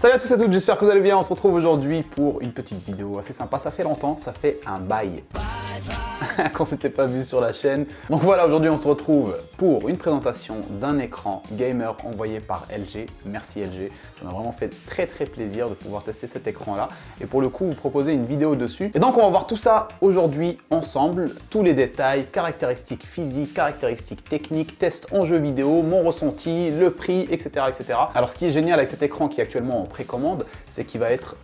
Salut à tous et à toutes, j'espère que vous allez bien. On se retrouve aujourd'hui pour une petite vidéo assez sympa. Ça fait longtemps, ça fait un bail qu'on s'était pas vu sur la chaîne. Donc voilà, aujourd'hui on se retrouve pour une présentation d'un écran gamer envoyé par LG. Merci LG, ça m'a vraiment fait très plaisir de pouvoir tester cet écran là et pour le coup vous proposer une vidéo dessus. Et donc on va voir tout ça aujourd'hui ensemble, tous les détails, caractéristiques physiques, caractéristiques techniques, tests en jeu vidéo, mon ressenti, le prix, etc. Alors ce qui est génial avec cet écran qui est actuellement en précommande, c'est qu'il va être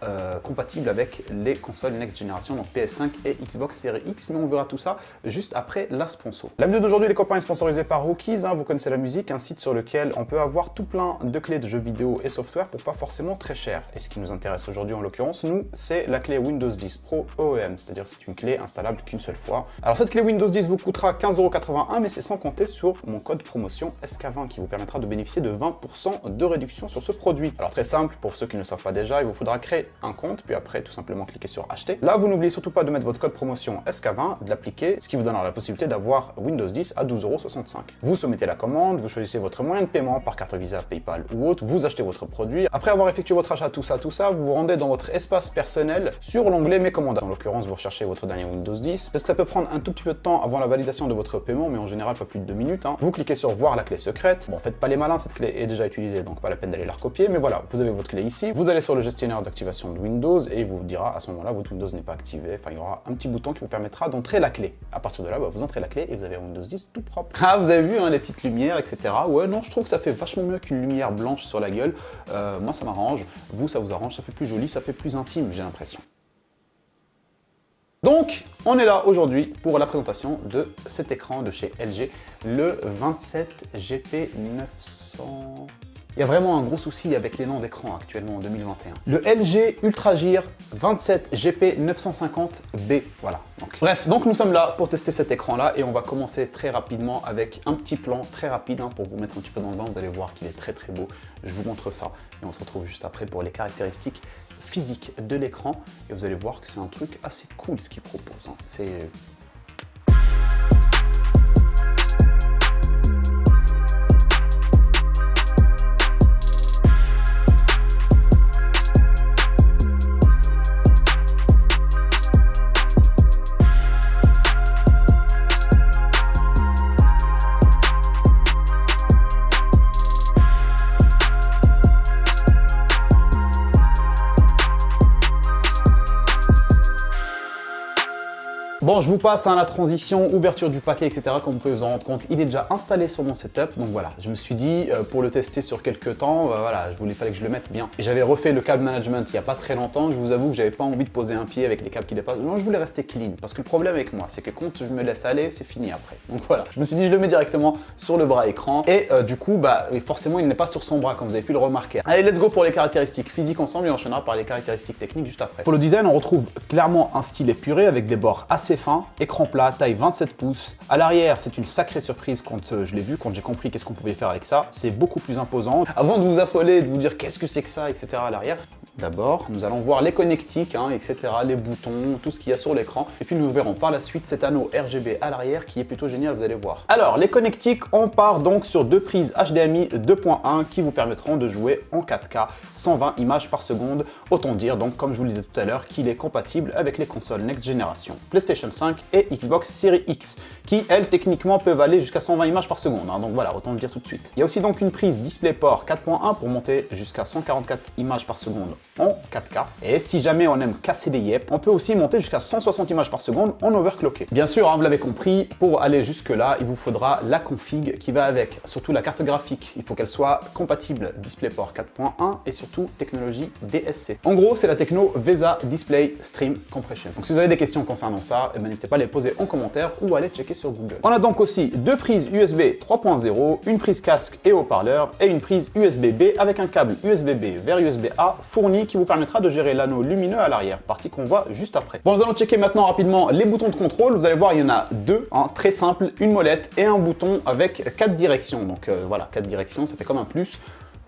compatible avec les consoles next generation, donc PS5 et Xbox Series X, mais on verra tout ça juste après la sponsor. La vidéo d'aujourd'hui, les copains, est sponsorisée par Rookies, vous connaissez la musique, un site sur lequel on peut avoir tout plein de clés de jeux vidéo et software pour pas forcément très cher. Et ce qui nous intéresse aujourd'hui en l'occurrence, nous, c'est la clé Windows 10 Pro OEM, c'est-à-dire c'est une clé installable qu'une seule fois. Alors cette clé Windows 10 vous coûtera 15,81 €, mais c'est sans compter sur mon code promotion SK20 qui vous permettra de bénéficier de 20% de réduction sur ce produit. Alors très simple, pour ceux qui ne le savent pas déjà, il vous faudra créer un compte, puis après tout simplement cliquer sur acheter. Là, vous n'oubliez surtout pas de mettre votre code promotion SK20, de l'appliquer, ce qui vous donnera la possibilité d'avoir Windows 10 à 12,65 €. Vous soumettez la commande, vous choisissez votre moyen de paiement par carte Visa, PayPal ou autre, vous achetez votre produit. Après avoir effectué votre achat, tout ça, vous vous rendez dans votre espace personnel sur l'onglet Mes commandes. En l'occurrence, vous recherchez votre dernier Windows 10. Peut-être que ça peut prendre un tout petit peu de temps avant la validation de votre paiement, mais en général pas plus de 2 minutes. Vous cliquez sur voir la clé secrète. Bon, faites pas les malins, cette clé est déjà utilisée, donc pas la peine d'aller la recopier. Mais voilà, vous avez votre clé ici. Vous allez sur le gestionnaire d'activation de Windows et il vous dira à ce moment-là, votre Windows n'est pas activé. Enfin, il y aura un petit bouton qui vous permettra d'entrer la clé. À partir de là, vous entrez la clé et vous avez Windows 10 tout propre. Ah, vous avez vu les petites lumières, etc. Ouais, non, je trouve que ça fait vachement mieux qu'une lumière blanche sur la gueule. Moi, ça m'arrange. Vous, ça vous arrange. Ça fait plus joli, ça fait plus intime, j'ai l'impression. Donc, on est là aujourd'hui pour la présentation de cet écran de chez LG, le 27GP900. Il y a vraiment un gros souci avec les noms d'écran actuellement en 2021. Le LG UltraGear 27GP950B, voilà. Bref, donc nous sommes là pour tester cet écran-là et on va commencer très rapidement avec un petit plan très rapide pour vous mettre un petit peu dans le bain. Vous allez voir qu'il est très beau. Je vous montre ça et on se retrouve juste après pour les caractéristiques physiques de l'écran et vous allez voir que c'est un truc assez cool ce qu'il propose. C'est... Bon, je vous passe la transition, ouverture du paquet, etc. Comme vous pouvez vous en rendre compte, il est déjà installé sur mon setup. Donc voilà, je me suis dit, pour le tester sur quelques temps, voilà, il fallait que je le mette bien. Et j'avais refait le câble management il n'y a pas très longtemps. Je vous avoue que j'avais pas envie de poser un pied avec les câbles qui dépassent. Non, je voulais rester clean. Parce que le problème avec moi, c'est que quand je me laisse aller, c'est fini après. Donc voilà, je me suis dit, je le mets directement sur le bras écran. Et du coup, forcément, il n'est pas sur son bras, comme vous avez pu le remarquer. Allez, let's go pour les caractéristiques physiques ensemble et on enchaînera par les caractéristiques techniques juste après. Pour le design, on retrouve clairement un style épuré avec des bords assez fins, écran plat, taille 27 pouces. À l'arrière, c'est une sacrée surprise quand je l'ai vu, quand j'ai compris qu'est-ce qu'on pouvait faire avec ça. C'est beaucoup plus imposant. Avant de vous affoler et de vous dire qu'est-ce que c'est que ça, etc. à l'arrière, d'abord, nous allons voir les connectiques, etc., les boutons, tout ce qu'il y a sur l'écran. Et puis nous verrons par la suite cet anneau RGB à l'arrière qui est plutôt génial, vous allez voir. Alors, les connectiques, on part donc sur deux prises HDMI 2.1 qui vous permettront de jouer en 4K, 120 images par seconde. Autant dire, donc, comme je vous le disais tout à l'heure, qu'il est compatible avec les consoles Next Generation, PlayStation 5 et Xbox Series X, qui, elles, techniquement, peuvent aller jusqu'à 120 images par seconde. Donc voilà, autant le dire tout de suite. Il y a aussi donc une prise DisplayPort 4.1 pour monter jusqu'à 144 images par seconde en 4K. Et si jamais on aime casser des yep, on peut aussi monter jusqu'à 160 images par seconde en overclocké. Bien sûr, vous l'avez compris, pour aller jusque-là, il vous faudra la config qui va avec. Surtout la carte graphique, il faut qu'elle soit compatible DisplayPort 4.1 et surtout technologie DSC. En gros, c'est la techno VESA Display Stream Compression. Donc si vous avez des questions concernant ça, n'hésitez pas à les poser en commentaire ou à aller checker sur Google. On a donc aussi deux prises USB 3.0, une prise casque et haut-parleur et une prise USB-B avec un câble USB-B vers USB-A fourni qui vous permettra de gérer l'anneau lumineux à l'arrière, partie qu'on voit juste après. Bon, nous allons checker maintenant rapidement les boutons de contrôle. Vous allez voir, il y en a deux, très simple, une molette et un bouton avec 4 directions. Donc voilà, 4 directions, ça fait comme un plus.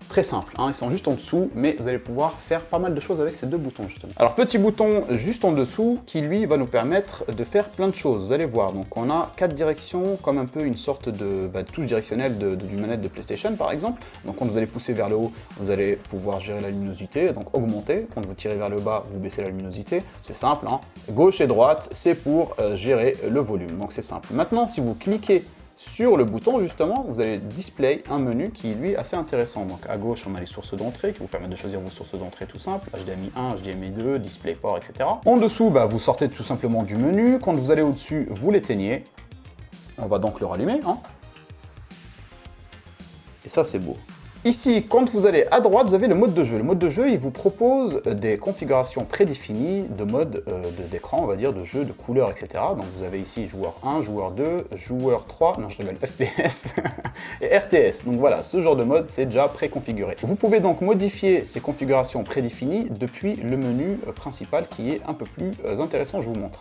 Très simple, hein, ils sont juste en dessous, mais vous allez pouvoir faire pas mal de choses avec ces deux boutons justement. Alors petit bouton juste en dessous qui lui va nous permettre de faire plein de choses, vous allez voir. Donc on a 4 directions, comme un peu une sorte de touche directionnelle du manette de PlayStation par exemple. Donc quand vous allez pousser vers le haut, vous allez pouvoir gérer la luminosité, donc augmenter. Quand vous tirez vers le bas, vous baissez la luminosité, c'est simple, hein. Gauche et droite, c'est pour gérer le volume, donc c'est simple. Maintenant si vous cliquez sur le bouton, justement, vous allez display un menu qui, lui, est assez intéressant. Donc, à gauche, on a les sources d'entrée qui vous permettent de choisir vos sources d'entrée tout simple, HDMI 1, HDMI 2, DisplayPort, etc. En dessous, vous sortez tout simplement du menu. Quand vous allez au-dessus, vous l'éteignez. On va donc le rallumer, hein. Et ça, c'est beau. Ici, quand vous allez à droite, vous avez le mode de jeu. Le mode de jeu, il vous propose des configurations prédéfinies de mode d'écran, on va dire, de jeu, de couleurs, etc. Donc vous avez ici joueur 1, joueur 2, joueur 3, non je rigole, FPS et RTS. Donc voilà, ce genre de mode, c'est déjà préconfiguré. Vous pouvez donc modifier ces configurations prédéfinies depuis le menu principal qui est un peu plus intéressant, je vous montre.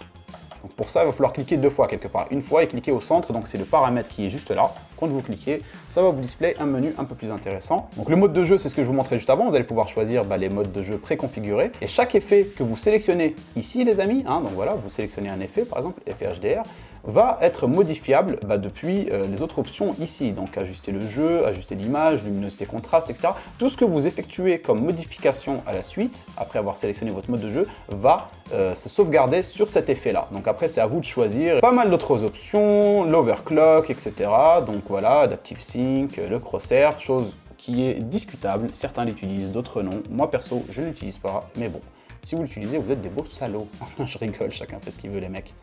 Donc pour ça, il va falloir cliquer 2 fois quelque part. Une fois et cliquer au centre, donc c'est le paramètre qui est juste là. Quand vous cliquez, ça va vous display un menu un peu plus intéressant. Donc le mode de jeu, c'est ce que je vous montrais juste avant. Vous allez pouvoir choisir les modes de jeu préconfigurés. Et chaque effet que vous sélectionnez ici, les amis, hein, donc voilà, vous sélectionnez un effet, par exemple, effet HDR, va être modifiable depuis les autres options ici. Donc ajuster le jeu, ajuster l'image, luminosité, contraste, etc. Tout ce que vous effectuez comme modification à la suite, après avoir sélectionné votre mode de jeu, va se sauvegarder sur cet effet-là. Donc après, c'est à vous de choisir pas mal d'autres options, l'overclock, etc. Donc voilà, Adaptive Sync, le crosshair, chose qui est discutable. Certains l'utilisent, d'autres non. Moi perso, je ne l'utilise pas, mais bon, si vous l'utilisez, vous êtes des beaux salauds. Je rigole, chacun fait ce qu'il veut les mecs.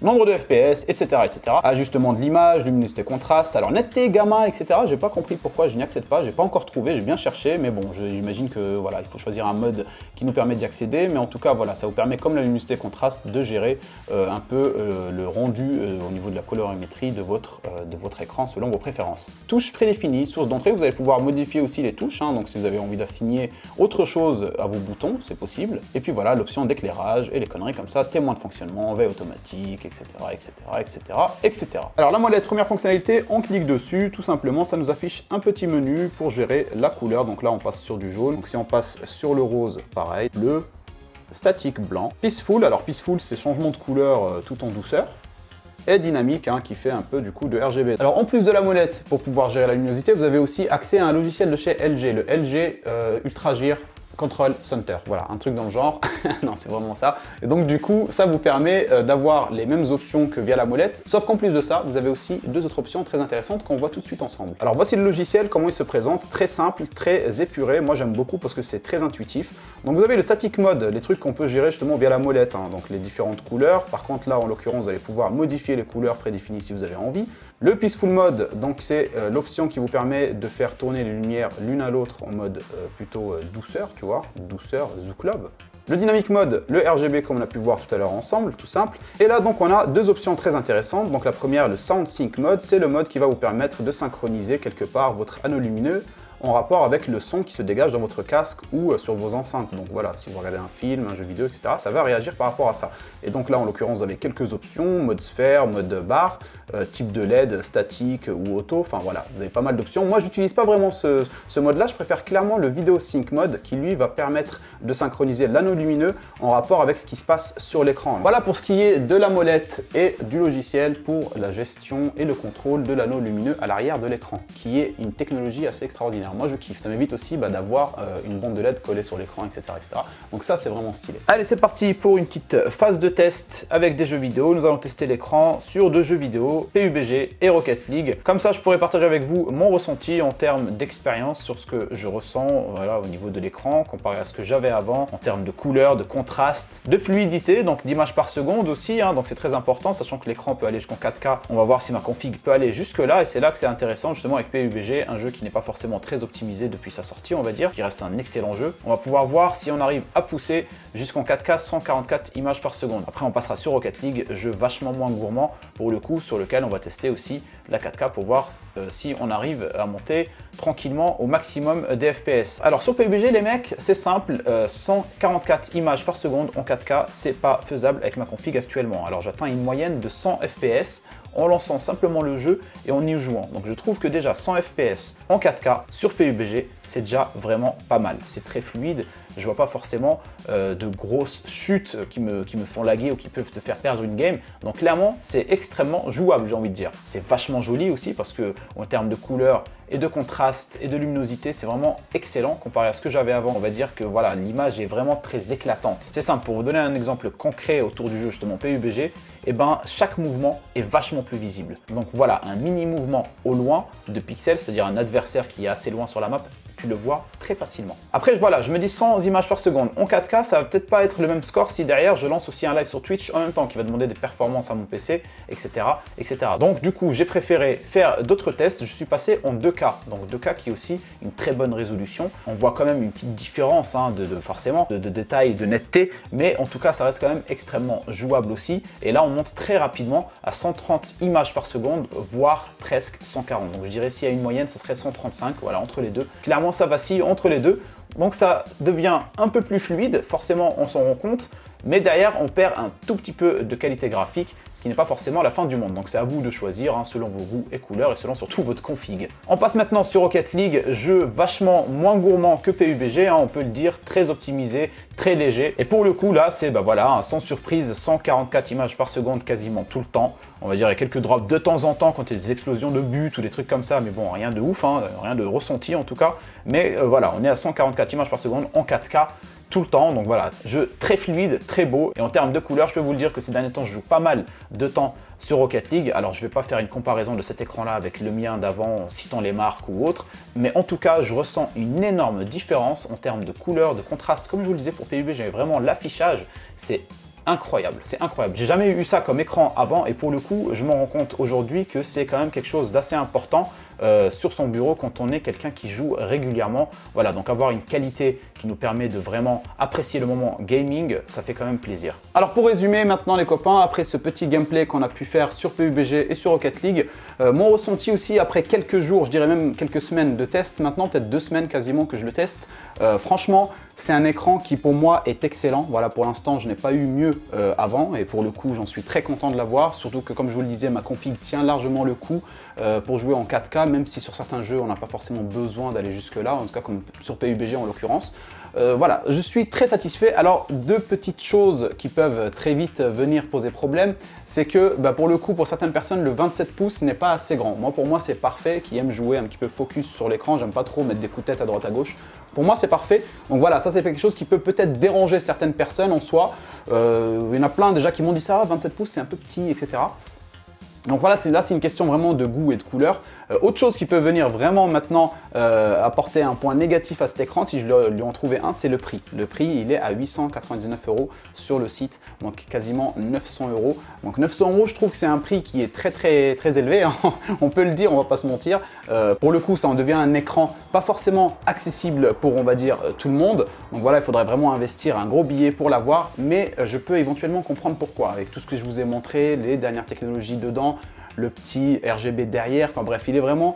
Nombre de FPS, etc., etc. Ajustement de l'image, luminosité, contraste. Alors netteté, gamma, etc. J'ai pas compris pourquoi je n'y accède pas. J'ai pas encore trouvé. J'ai bien cherché, mais bon, j'imagine que voilà, il faut choisir un mode qui nous permet d'y accéder. Mais en tout cas, voilà, ça vous permet, comme la luminosité, contraste, de gérer un peu le rendu au niveau de la colorimétrie de votre écran selon vos préférences. Touches prédéfinies, source d'entrée. Vous allez pouvoir modifier aussi les touches. Hein, donc si vous avez envie d'assigner autre chose à vos boutons, c'est possible. Et puis voilà, l'option d'éclairage et les conneries comme ça, témoin de fonctionnement, veille automatique, etc., etc., etc., etc. Alors la molette, première fonctionnalité, on clique dessus, tout simplement, ça nous affiche un petit menu pour gérer la couleur. Donc là, on passe sur du jaune. Donc si on passe sur le rose, pareil, bleu, statique, blanc. Peaceful, alors Peaceful, c'est changement de couleur tout en douceur. Et dynamique, hein, qui fait un peu du coup de RGB. Alors en plus de la molette, pour pouvoir gérer la luminosité, vous avez aussi accès à un logiciel de chez LG, le LG Ultra Gear Control Center, voilà, un truc dans le genre. Non, c'est vraiment ça. Et donc du coup, ça vous permet d'avoir les mêmes options que via la molette, sauf qu'en plus de ça, vous avez aussi 2 autres options très intéressantes qu'on voit tout de suite ensemble. Alors voici le logiciel, comment il se présente, très simple, très épuré. Moi j'aime beaucoup parce que c'est très intuitif. Donc vous avez le static mode, les trucs qu'on peut gérer justement via la molette, hein, donc les différentes couleurs. Par contre là, en l'occurrence, vous allez pouvoir modifier les couleurs prédéfinies si vous avez envie. Le Peaceful Mode, donc c'est l'option qui vous permet de faire tourner les lumières l'une à l'autre en mode plutôt douceur, tu vois, douceur, Zoo Club. Le Dynamic Mode, le RGB comme on a pu voir tout à l'heure ensemble, tout simple. Et là donc on a 2 options très intéressantes. Donc la première, le Sound Sync Mode, c'est le mode qui va vous permettre de synchroniser quelque part votre anneau lumineux en rapport avec le son qui se dégage dans votre casque ou sur vos enceintes. Donc voilà, si vous regardez un film, un jeu vidéo, etc., ça va réagir par rapport à ça. Et donc là, en l'occurrence, vous avez quelques options, mode sphère, mode barre, type de LED, statique ou auto, enfin voilà, vous avez pas mal d'options. Moi, j'utilise pas vraiment ce mode-là, je préfère clairement le Video Sync Mode qui, lui, va permettre de synchroniser l'anneau lumineux en rapport avec ce qui se passe sur l'écran. Voilà pour ce qui est de la molette et du logiciel pour la gestion et le contrôle de l'anneau lumineux à l'arrière de l'écran, qui est une technologie assez extraordinaire. Moi je kiffe, ça m'évite aussi d'avoir une bande de LED collée sur l'écran, etc., etc. Donc ça c'est vraiment stylé. Allez, c'est parti pour une petite phase de test avec des jeux vidéo. Nous allons tester l'écran sur 2 jeux vidéo, PUBG et Rocket League. Comme ça je pourrais partager avec vous mon ressenti en termes d'expérience sur ce que je ressens voilà, au niveau de l'écran comparé à ce que j'avais avant, en termes de couleur, de contraste, de fluidité, donc d'image par seconde aussi, hein, donc c'est très important, sachant que l'écran peut aller jusqu'en 4K. On va voir si ma config peut aller jusque là et c'est là que c'est intéressant justement avec PUBG, un jeu qui n'est pas forcément très optimisé depuis sa sortie, on va dire, qui reste un excellent jeu. On va pouvoir voir si on arrive à pousser jusqu'en 4K 144 images par seconde. Après on passera sur Rocket League, jeu vachement moins gourmand pour le coup, sur lequel on va tester aussi la 4K pour voir si on arrive à monter tranquillement au maximum des FPS. Alors sur PUBG les mecs, c'est simple, 144 images par seconde en 4K, c'est pas faisable avec ma config actuellement. Alors j'atteins une moyenne de 100 FPS en lançant simplement le jeu et en y jouant. Donc je trouve que déjà 100 FPS en 4K sur PUBG, c'est déjà vraiment pas mal. C'est très fluide, je vois pas forcément de grosses chutes qui me font laguer ou qui peuvent te faire perdre une game. Donc clairement, c'est extrêmement jouable, j'ai envie de dire. C'est vachement joli aussi parce que en termes de couleurs et de contraste et de luminosité, c'est vraiment excellent comparé à ce que j'avais avant. On va dire que voilà, l'image est vraiment très éclatante. C'est simple, pour vous donner un exemple concret autour du jeu justement PUBG, et ben chaque mouvement est vachement plus visible. Donc voilà, un mini mouvement au loin de pixels, c'est-à-dire un adversaire qui est assez loin sur la map, tu le vois très facilement. Après voilà, je me dis 100 images par seconde. En 4K, ça va peut-être pas être le même score si derrière je lance aussi un live sur Twitch en même temps qui va demander des performances à mon PC, etc. etc. Donc du coup, j'ai préféré faire d'autres tests. Je suis passé en 2K. Donc 2K qui est aussi une très bonne résolution. On voit quand même une petite différence forcément de détail et de netteté, mais en tout cas, ça reste quand même extrêmement jouable aussi. Et là, on monte très rapidement à 130 images par seconde, voire presque 140. Donc je dirais s'il y a une moyenne, ça serait 135, voilà, entre les deux. Clairement, ça vacille entre les deux, donc ça devient un peu plus fluide, forcément on s'en rend compte, mais derrière on perd un tout petit peu de qualité graphique, ce qui n'est pas forcément la fin du monde. Donc c'est à vous de choisir selon vos goûts et couleurs et selon surtout votre config. On passe maintenant sur Rocket League, jeu vachement moins gourmand que PUBG, on peut le dire, très optimisé, très léger. Et pour le coup là, c'est voilà, sans surprise, 144 images par seconde quasiment tout le temps. On va dire il y a quelques drops de temps en temps quand il y a des explosions de buts ou des trucs comme ça, mais bon, rien de ouf, rien de ressenti en tout cas. Mais voilà, on est à 144 images par seconde en 4K tout le temps. Donc voilà, jeu très fluide, très beau. Et en termes de couleurs, je peux vous le dire que ces derniers temps, je joue pas mal de temps sur Rocket League. Alors je ne vais pas faire une comparaison de cet écran-là avec le mien d'avant en citant les marques ou autres, mais en tout cas, je ressens une énorme différence en termes de couleurs, de contraste. Comme je vous le disais pour PUBG, vraiment l'affichage, c'est incroyable, c'est incroyable. J'ai jamais eu ça comme écran avant et pour le coup, je me rends compte aujourd'hui que c'est quand même quelque chose d'assez important sur son bureau quand on est quelqu'un qui joue régulièrement. Voilà, donc avoir une qualité qui nous permet de vraiment apprécier le moment gaming, ça fait quand même plaisir. Alors pour résumer maintenant les copains, après ce petit gameplay qu'on a pu faire sur PUBG et sur Rocket League, mon ressenti aussi après quelques jours, je dirais même quelques semaines de test, maintenant peut-être 2 semaines quasiment que je le teste, franchement c'est un écran qui pour moi est excellent. Voilà, pour l'instant je n'ai pas eu mieux avant et pour le coup j'en suis très content de l'avoir, surtout que comme je vous le disais, ma config tient largement le coup pour jouer en 4K, même si sur certains jeux on n'a pas forcément besoin d'aller jusque là, en tout cas comme sur PUBG en l'occurrence. Voilà, je suis très satisfait. Alors, 2 petites choses qui peuvent très vite venir poser problème, c'est que pour le coup, pour certaines personnes, le 27 pouces n'est pas assez grand. Moi, pour moi, c'est parfait, qui aime jouer un petit peu focus sur l'écran, j'aime pas trop mettre des coups de tête à droite à gauche. Pour moi, c'est parfait. Donc voilà, ça c'est quelque chose qui peut peut-être déranger certaines personnes en soi. Il y en a plein déjà qui m'ont dit ça, 27 pouces c'est un peu petit, etc. Donc voilà, là c'est une question vraiment de goût et de couleur. Autre chose qui peut venir vraiment maintenant apporter un point négatif à cet écran, si je lui en trouvais un, c'est le prix. Le prix, il est à 899 € sur le site, donc quasiment 900 €. Donc 900 €, je trouve que c'est un prix qui est très élevé, hein. On peut le dire, on va pas se mentir. Pour le coup, ça en devient un écran pas forcément accessible pour, on va dire, tout le monde. Donc voilà, il faudrait vraiment investir un gros billet pour l'avoir, mais je peux éventuellement comprendre pourquoi. Avec tout ce que je vous ai montré, les dernières technologies dedans, le petit RGB derrière, enfin bref, il est vraiment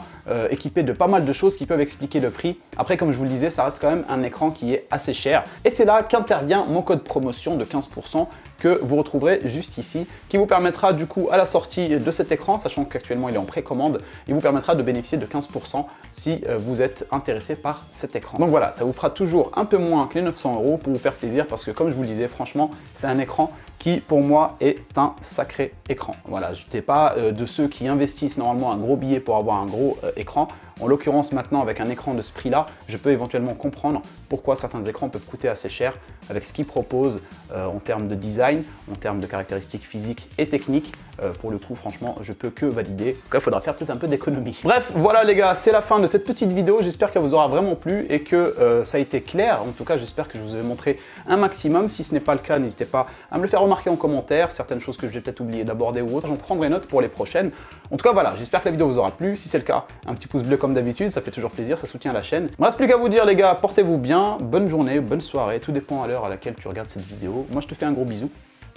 équipé de pas mal de choses qui peuvent expliquer le prix. Après, comme je vous le disais, ça reste quand même un écran qui est assez cher. Et c'est là qu'intervient mon code promotion de 15% que vous retrouverez juste ici, qui vous permettra du coup à la sortie de cet écran, sachant qu'actuellement il est en précommande, il vous permettra de bénéficier de 15% si vous êtes intéressé par cet écran. Donc voilà, ça vous fera toujours un peu moins que les 900 € pour vous faire plaisir, parce que comme je vous le disais, franchement, c'est un écran qui pour moi est un sacré écran. Voilà, je n'étais pas de ceux qui investissent normalement un gros billet pour avoir un gros écran. En l'occurrence maintenant avec un écran de ce prix-là, je peux éventuellement comprendre pourquoi certains écrans peuvent coûter assez cher avec ce qu'ils proposent en termes de design, en termes de caractéristiques physiques et techniques. Pour le coup, franchement, je peux que valider. Donc là, il faudra faire peut-être un peu d'économie. Bref, voilà les gars, c'est la fin de cette petite vidéo. J'espère qu'elle vous aura vraiment plu et que ça a été clair. En tout cas, j'espère que je vous ai montré un maximum. Si ce n'est pas le cas, n'hésitez pas à me le faire remarquer en commentaire. Certaines choses que j'ai peut-être oublié d'aborder ou autres, j'en prendrai note pour les prochaines. En tout cas, voilà, j'espère que la vidéo vous aura plu. Si c'est le cas, un petit pouce bleu comme d'habitude, ça fait toujours plaisir, ça soutient la chaîne. Il ne me reste plus qu'à vous dire les gars, portez-vous bien, bonne journée, bonne soirée, tout dépend à l'heure à laquelle tu regardes cette vidéo. Moi, je te fais un gros bisou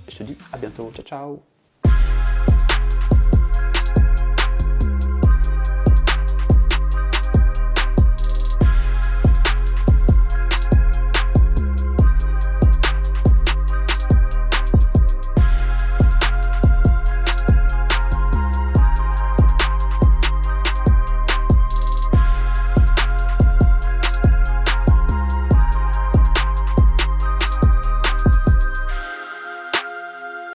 et je te dis à bientôt. Ciao, ciao.